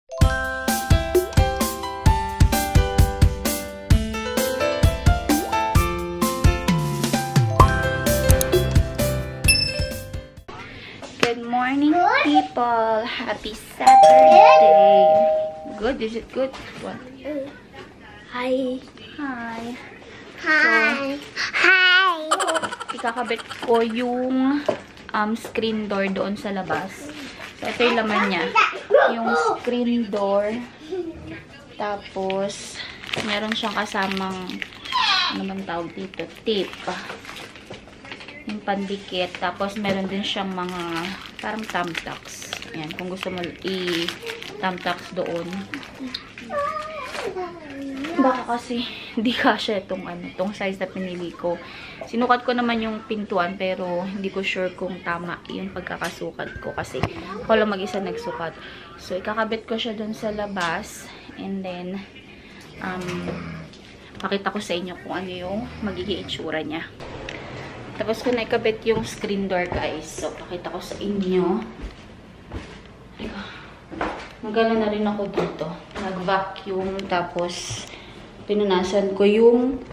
Good morning, people. Happy Saturday. Good? Is it good? What? Hi. Hi. Hi. Hi. Ikakabit ko yung screen door doon sa labas. So, ito yung laman niya. Yung screen door. Tapos, meron siyang kasamang, ano man tawag dito? Tape. Yung pandikit. Tapos, meron din siyang mga parang thumbtacks. Ayan, kung gusto mo i-thumbtacks doon. Baka kasi hindi kasya itong size na pinili ko. Sinukat ko naman yung pintuan pero hindi ko sure kung tama yung pagkakasukat ko kasi ako lang mag-isa nagsukat. So, ikakabit ko siya doon sa labas and then pakita ko sa inyo kung ano yung magiging itsura niya. Tapos ko na ikabit yung screen door, guys. So, pakita ko sa inyo. Nagala na rin ako dito. Nag-vacuum. Tapos, pinunasan ko yung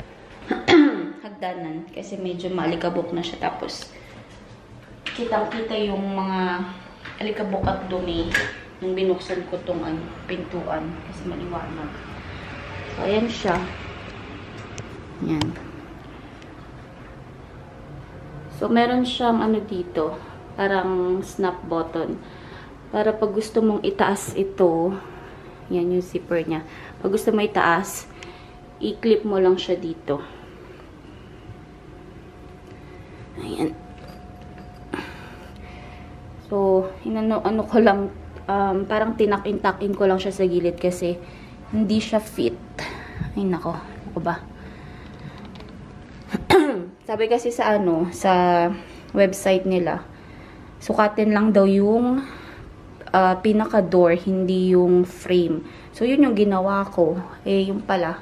hagdanan. Kasi medyo maalikabok na siya. Tapos, kitang-kita yung mga alikabok at dumi nung binuksan ko tong pintuan. Kasi maliwanag. So, ayan siya. Ayan. So, meron siyang dito, parang snap button. Para pag gusto mong itaas ito, yan yung zipper niya. Pag gusto mo itaas, i-clip mo lang siya dito. Ayan. So, ano ko lang, parang tinak-intakin ko lang siya sa gilid kasi hindi siya fit. Ay, nako. Ako ba? Sabi kasi sa sa website nila, sukatin lang daw yung pinaka-door, hindi yung frame. So, yun yung ginawa ko. Eh, yung pala,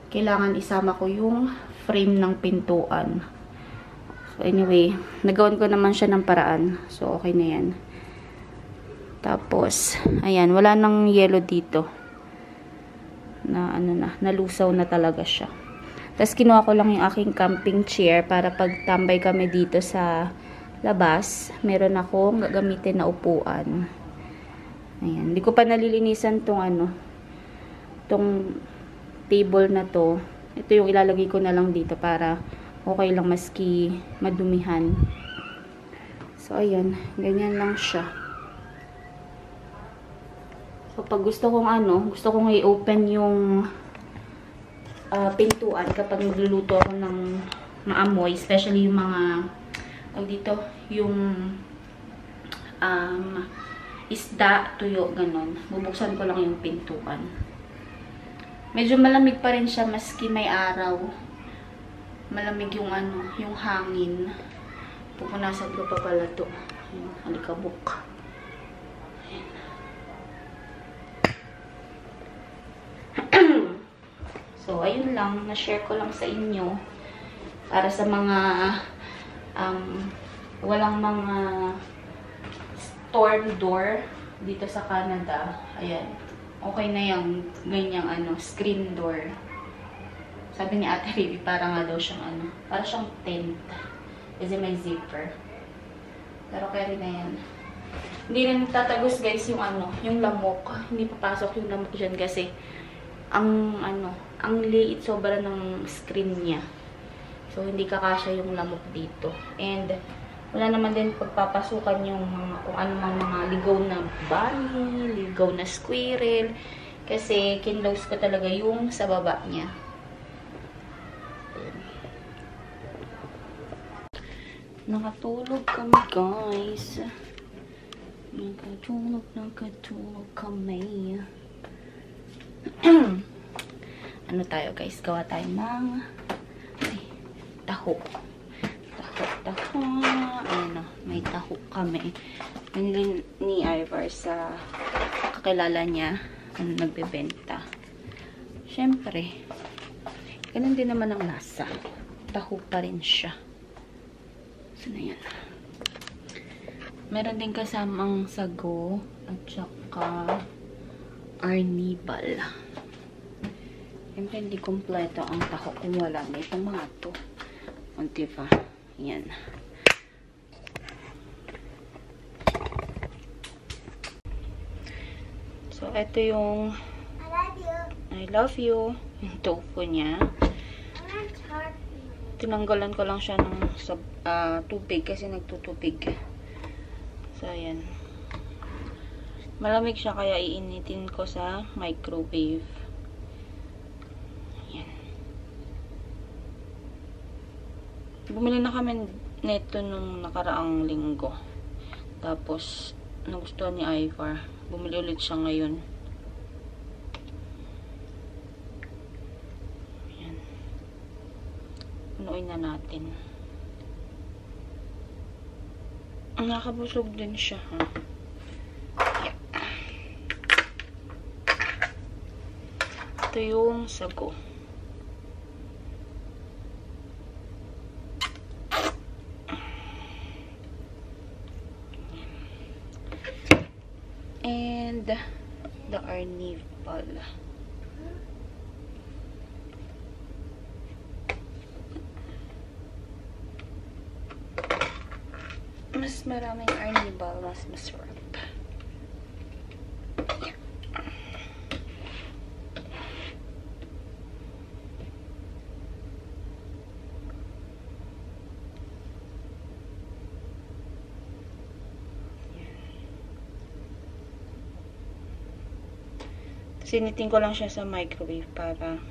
kailangan isama ko yung frame ng pintuan. So, anyway, nagawan ko naman siya ng paraan. So, okay na yan. Tapos, ayan, wala nang yellow dito. Na, nalusaw na talaga siya. Tapos, kinuha ko lang yung aking camping chair para pag tambay kami dito sa labas, meron akong gagamitin na upuan. Ayan. Hindi ko pa nalilinisan tong tong table na to. Ito yung ilalagay ko na lang dito para okay lang maski madumihan. So, ayan. Ganyan lang siya. So, pag gusto kong i-open yung pintuan kapag magluluto ako ng maamoy, especially yung mga dito, yung isda, tuyo, ganon. Bubuksan ko lang yung pintuan. Medyo malamig pa rin siya maski may araw. Malamig yung yung hangin. Pupunasan ko pa pala to. Yung alikabok. So, ayun lang. Na-share ko lang sa inyo. Para sa mga walang mga storm door dito sa Canada. Ayan. Okay na yung ganyang screen door. Sabi ni Ate Baby, para nga daw siyang para siyang tent. Kasi may zipper. Pero carry na yan. Hindi rin tatagos, guys, yung lamok. Hindi papasok yung lamok dyan kasi ang liit sobra ng screen niya. So, hindi kakasya yung lamok dito. And, wala naman din pagpapasukan yung kung anong mga ligaw na bunny, ligaw na squirrel. Kasi, kinlose ko talaga yung sa baba niya. Nakatulog kami, guys. Nakatulog kami. Ano tayo, guys? Gawa tayo ng taho. Taho. Ayun na, may taho kami. Binili ni Ivar sa kakilala niya, nagbebenta. Siyempre, ganun din naman ang lasa. Taho pa rin siya. So, na yan. Meron din kasamang sago at saka Arnibal. Siyempre, hindi kompleto ang taho kung wala na itong mga to. O, diba? Yan. So, ito yung I love you. Yung tofu niya. Tinanggalan ko lang siya ng tubig kasi nagtutubig. So, ayan. Malamig siya kaya iinitin ko sa microwave. Bumili na kami neto nung nakaraang linggo. Tapos, nagustuhan ni Ivar. Bumili ulit siya ngayon. Ayan. Punuin na natin. Nakabusog din siya, ha? Yeah. Ito yung sago. And the Arnibal. Mas maraming Arnibal, mas masarap. Yeah. Sinitin ko lang siya sa microwave para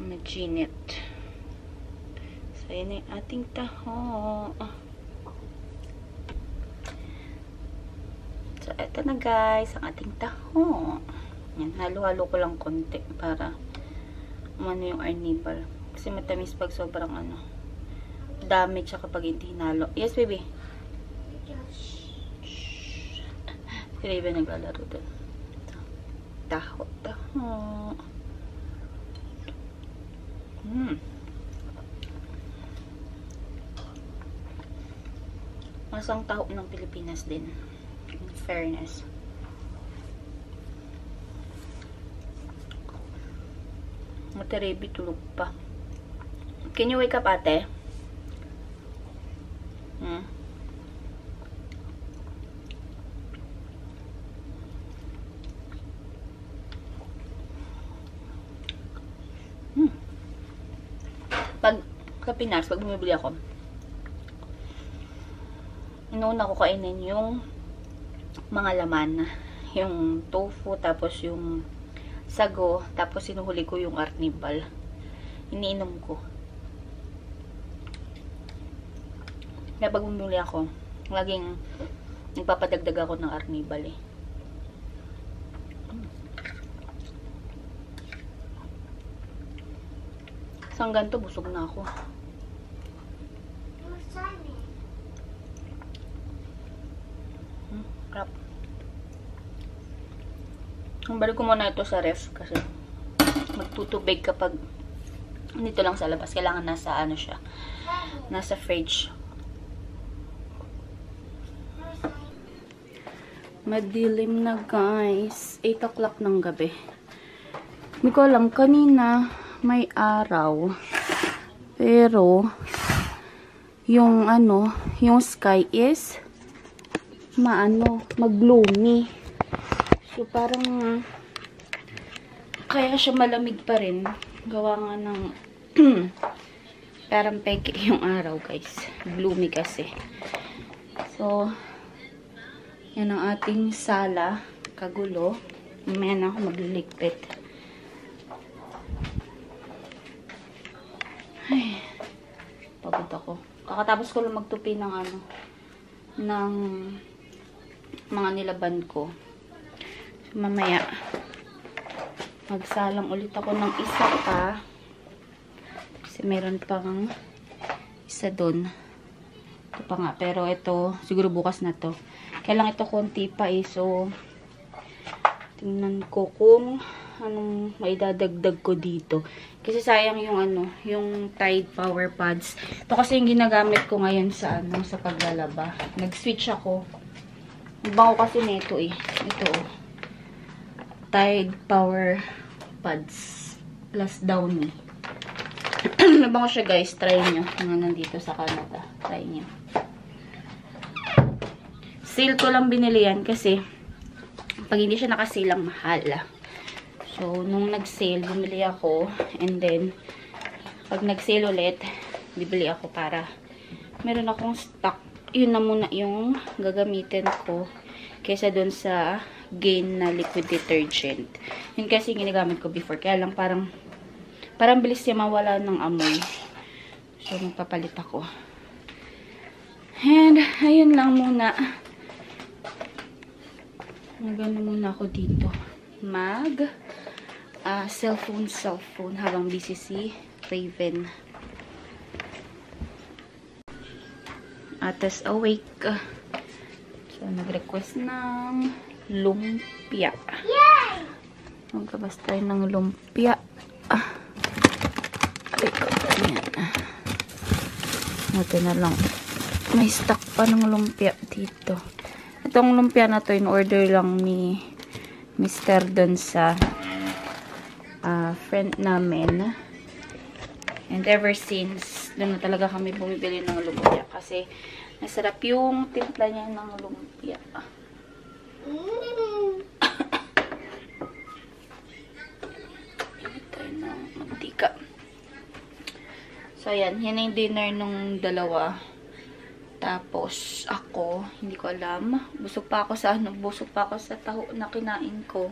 mag-ginit. So, yan yung ating taho. So, eto na guys, ang ating taho. Yan, halo-halo ko lang konti para umano yung Arnibal. Kasi matamis pag sobrang dami tsaka pag hindi hinalo. Yes, baby? Si Raven naglalaro doon. Taho. Masang taho ng Pilipinas din. In fairness. Materebi tulog pa. Can you wake up, ate? Pag sa Pinas, pag bumibili ako, inuuna ko kainin yung mga laman. Yung tofu, tapos yung sago, tapos sinuhuli ko yung Arnibal. Iniinom ko. Kaya pag bumibili ako, laging nagpapadagdag ako ng Arnibal eh. Hanggang to, busog na ako. Crap. Balik ko muna ito sa ref kasi magtutubig kapag dito lang sa labas. Kailangan nasa siya. Nasa fridge. Madilim na guys. 8 o'clock ng gabi. Hindi ko alam, kanina may araw. Pero yung yung sky is mag-gloomy. So parang kaya siya malamig pa rin. Gawa nga ng parang peke yung araw, guys. Gloomy kasi. So yan ang ating sala. Kagulo. Mamaya na ako magliligpit. Ay, pagod ako. Kakatapos ko lang magtupi ng ng mga nilaban ko. So, mamaya magsalang ulit ako ng isa pa. Kasi meron pang isa doon. Ito pa nga. Pero ito, siguro bukas na to. Kaya lang ito konti pa eh. So, tingnan ko kung anong maidadagdag ko dito. Kasi sayang yung yung Tide Power Pads. Ito kasi yung ginagamit ko ngayon sa sa paglalaba. Nag-switch ako. Ang bango kasi nito eh. Ito oh. Tide Power Pads plus Downy. Nabango siya guys. Try nyo. Mga nandito sa Canada. Try nyo. Sale ko lang binili yan kasi pag hindi siya nakasale ang mahal. So, nung nag-sale, bumili ako. And then, pag nag-sale ulit, bibili ako para meron akong stock. Yun na muna yung gagamitin ko kaysa dun sa Gain na liquid detergent. Yun kasi ginagamit ko before. Kaya lang parang bilis siya mawala ng amoy. So, magpapalit ako. And, ayun lang muna. Magano muna ako dito. Cellphone habang busy si Raven. Atas awake. So, nag-request ng lumpia. Yay! Magkabas tayo ng lumpia. Ayan. Natin na lang. May stock pa ng lumpia dito. Itong lumpia na to, in-order lang ni Mr. dun sa friend namin. And ever since, dun na talaga kami bumibili ng lumpia. Kasi, masarap yung timpla niya ng lumpia. Tayo ng mantika. So, ayan. Yan yung dinner nung dalawa. Tapos, ako, hindi ko alam. Busog pa ako sa taho na kinain ko.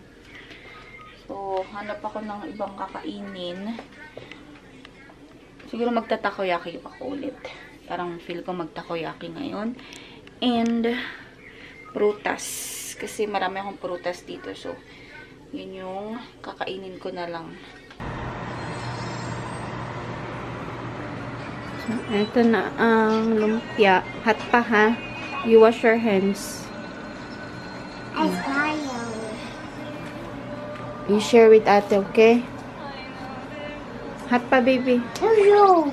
So, hanap ako ng ibang kakainin. Siguro magtatakoyaki ako ulit. Parang feel ko magtakoyaki ngayon. And, prutas. Kasi marami akong prutas dito. So, yun yung kakainin ko na lang. So, ito na ang lumpia. Hot pa ha. You wash your hands. I smile. You share with ate, okay? Hot pa, baby. Hello.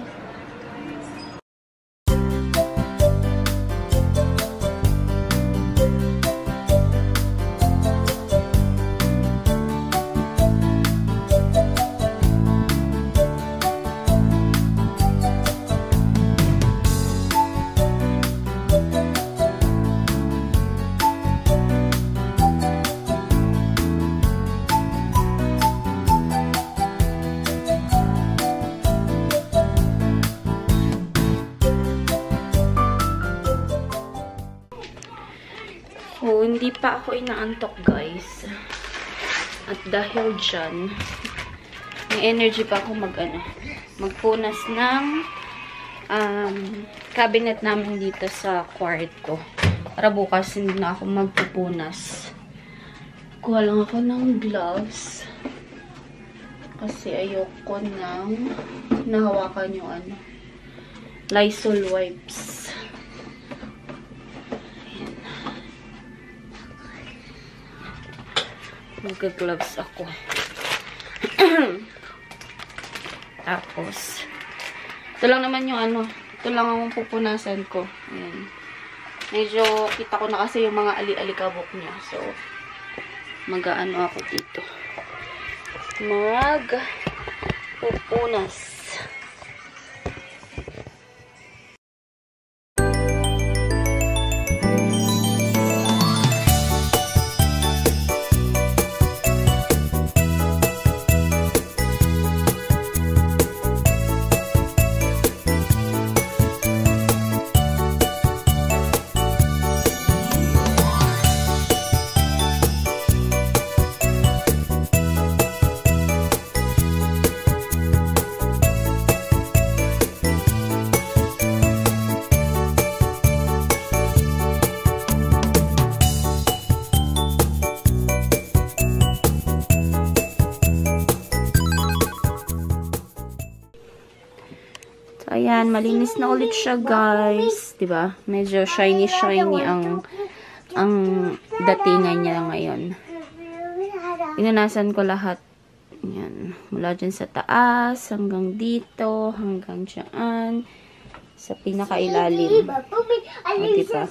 So, hindi pa ako inaantok, guys. At dahil dyan, may energy pa ako magpunas ng cabinet namin dito sa kwarto. Para bukas hindi na ako magpupunas. Kuha lang ako ng gloves. Kasi ayoko nang nahawakan yung Lysol wipes. Mag-gloves ako. Tapos, ito lang naman yung ito lang ang pupunasan ko. Ayan. Medyo kita ko na kasi yung mga ali-alikabok niya. So, mag-ano ako dito. Mag-pupunas. Ayan, malinis na ulit siya, guys. 'Di ba? Medyo shiny ang datingan niya ngayon. Inunasan ko lahat. Ayan, mula dyan sa taas, hanggang dito, hanggang dyan, sa pinakailalim. O, diba?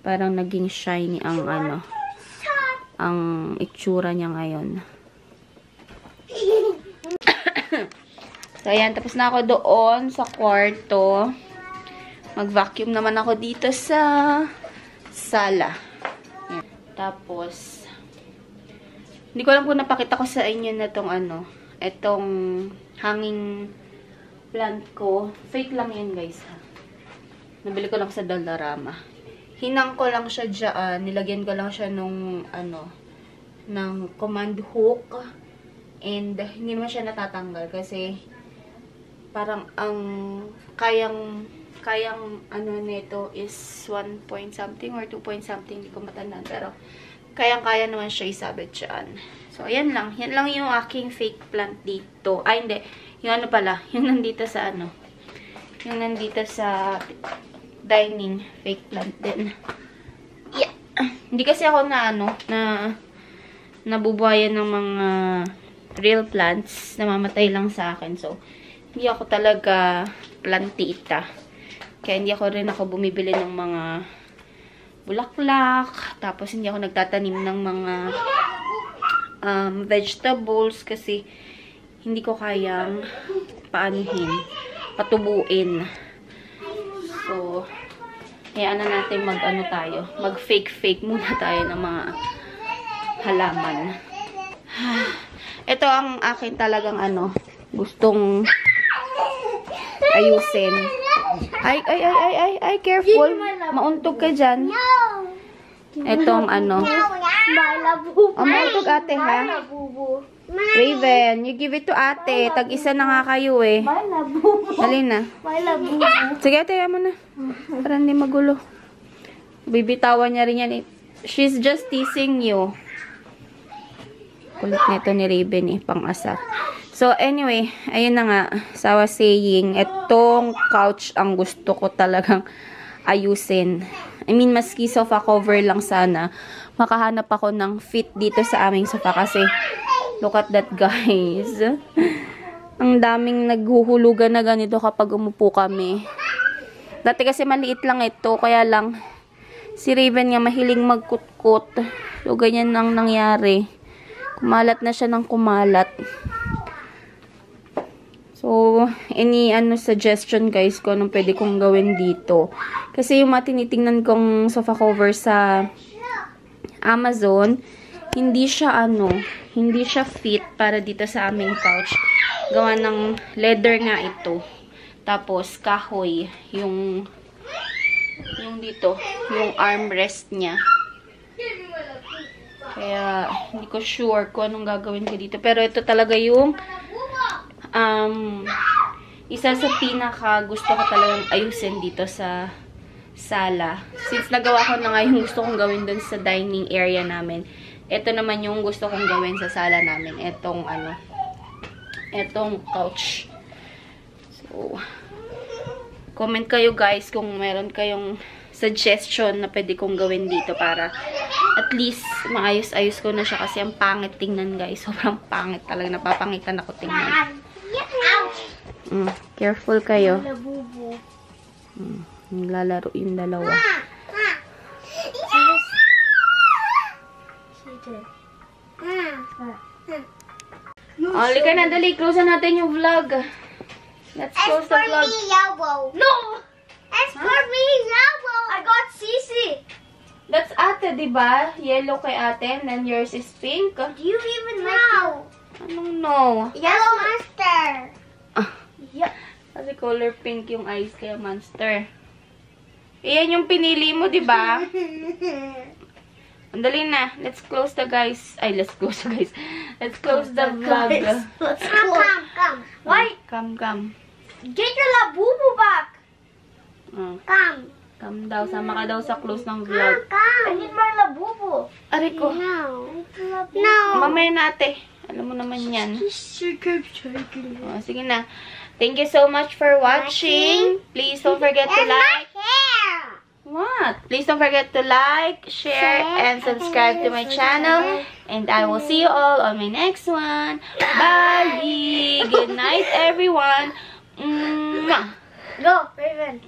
Parang naging shiny ang ang itsura niya ngayon. So, ayan. Tapos na ako doon sa kwarto. Mag-vacuum naman ako dito sa sala. Ayan. Tapos, hindi ko alam kung napakita ko sa inyo na itong itong hanging plant ko. Fake lang yan, guys, ha. Nabili ko lang sa Dollarama. Hinang ko lang siya dyan. Nilagyan ko lang siya nung, ng command hook. And, hindi naman siya natatanggal kasi parang ang kayang nito is 1 point something or 2 point something, hindi ko matandaan, pero kayang-kaya naman siya isabit dyan. So, ayan lang. Yan lang yung aking fake plant dito. Ay, hindi. Yung pala, yung nandito sa yung nandito sa dining, fake plant din. Yeah. Hindi kasi ako nabubuhayan ng mga real plants, namamatay lang sa akin. So, hindi ako talaga plantita. Kaya hindi ako bumibili ng mga bulaklak. Tapos, hindi ako nagtatanim ng mga vegetables kasi hindi ko kayang patubuin. So, hayaan na natin mag-fake muna tayo ng mga halaman. Ito ang akin talagang gustong ayusin. Ay, careful. Mauntog ka dyan. Itong mauntog ate, ha? Raven, you give it to ate. Tag-isa na nga kayo, eh. Dali na. Sige, ate, mo na. Para hindi magulo. Bibitawan niya rin yan, eh. She's just teasing you. Kulit nito ni Raven, eh. Pang-asar. So, anyway, ayun na nga. As I was saying, itong couch ang gusto ko talagang ayusin. I mean, maski sofa cover lang sana, makahanap ako ng fit dito sa aming sofa kasi look at that, guys. Ang daming naghuhulugan na ganito kapag umupo kami. Dati kasi maliit lang ito, kaya lang si Raven nga mahiling magkutkot. So, ganyan ang nangyari. Kumalat na siya ng kumalat. So, any suggestion, guys, kung anong pwede kong gawin dito. Kasi yung mga tinitingnan kong sofa cover sa Amazon, hindi siya fit para dito sa aming couch. Gawa ng leather nga ito. Tapos, kahoy, yung dito, yung armrest niya. Kaya, hindi ko sure kung anong gagawin ko dito. Pero ito talaga yung isa sa pinaka gusto ko talagang ayusin dito sa sala. Since nagawa ko na nga yung gusto kong gawin dun sa dining area namin, ito naman yung gusto kong gawin sa sala namin. Etong couch. So, comment kayo, guys, kung meron kayong suggestion na pwede kong gawin dito para at least maayos-ayos ko na siya kasi ang pangit tingnan, guys. Sobrang pangit talaga. Napapangitan ako tingnan. Careful kayo. Lalaro yung dalawa. Oli ka na, dali. Close natin yung vlog. Let's close the vlog. For me, yellow. No! It's for me, yellow. I got Sisi. That's ate, diba? Yellow kay ate, and then yours is pink. Do you even know? Anong no? Yellow monster. Yeah. Kasi color pink yung eyes, kaya monster. Iyan yung pinili mo, diba? Andali na. Let's close the guys. Ay, let's close the guys. Let's close the vlog. Come. Why? Come. Get your labubu back. Come. Come daw. Sama ka daw sa close ng vlog. Come. I need my labubu. Aray ko. No. Mamaya na, ate. Alam mo naman yan. Sige na. Thank you so much for watching. Please don't forget to like. What? Please don't forget to like, share, and subscribe to my channel. And I will see you all on my next one. Bye! Good night, everyone. Mwah. Go, Raven.